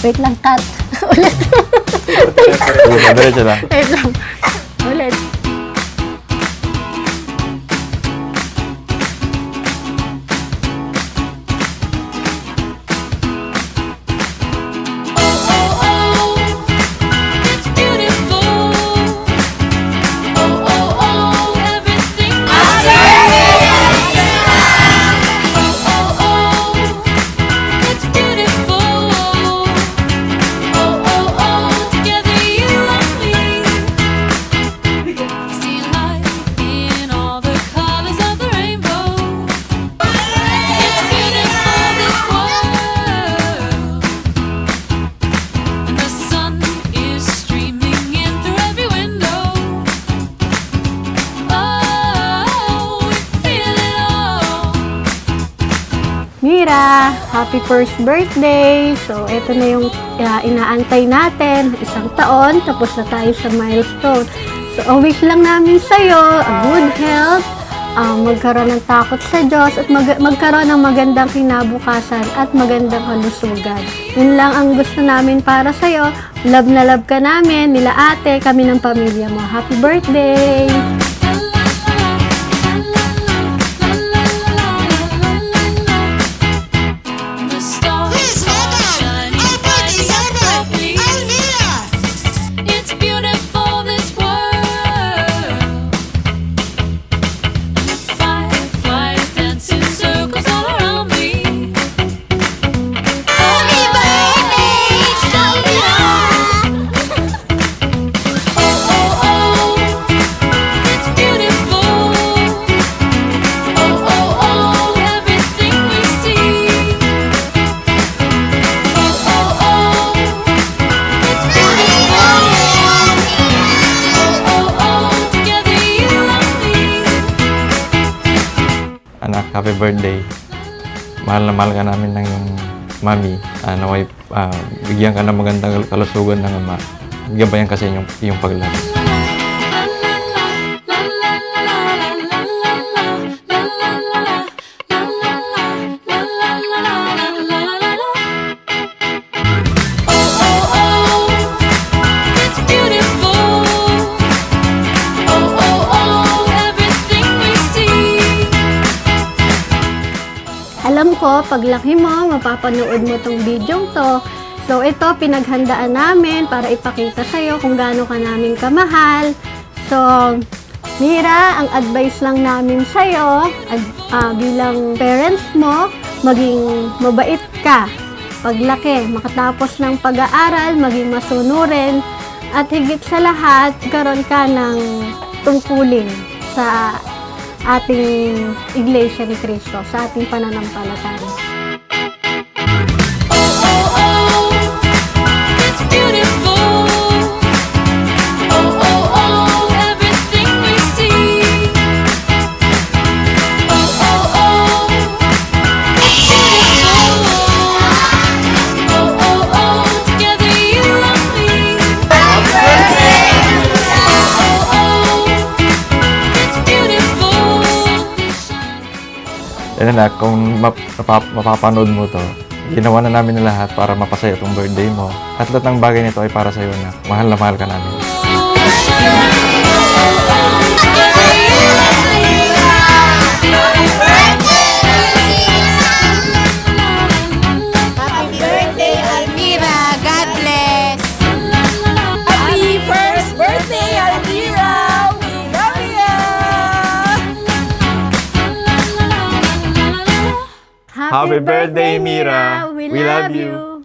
Wait lang, cut. Ulit. Diretso lang. Wait lang. Ulit. Mira, happy first birthday! So, ito na yung inaantay natin. 1 taon, tapos na tayo sa milestone. So, a wish lang namin sa'yo, a good health, magkaroon ng takot sa Diyos, at magkaroon ng magandang kinabukasan at magandang kalusugan. Yun lang ang gusto namin para sa'yo. Love na love ka namin, nila ate, kami ng pamilya mo. Happy birthday! Anak, happy birthday. Mahal na mahal ka namin ng iyong mami. Naway, bigyan ka ng magandang kalusugan ng ama. Gabayan kasi yung paglaro. Alam ko, paglaki mo, mapapanood mo tong video to. So, ito, pinaghandaan namin para ipakita sa'yo kung gaano ka namin kamahal. So, Mira, ang advice lang namin sa'yo, bilang parents mo, maging mabait ka. Paglaki, makatapos ng pag-aaral, maging masunurin, at higit sa lahat, karoon ka ng tungkulin sa ating Iglesia ni Cristo, sa ating pananampalataya. Yan na, kung mapapanood mo to, ginawa na namin na lahat para mapasaya itong birthday mo. At lahat ng bagay nito ay para sa'yo na mahal na mahal ka namin. Happy birthday, Almira! God bless! Happy first birthday, Almira! We love you! Happy birthday, Mira! We love you!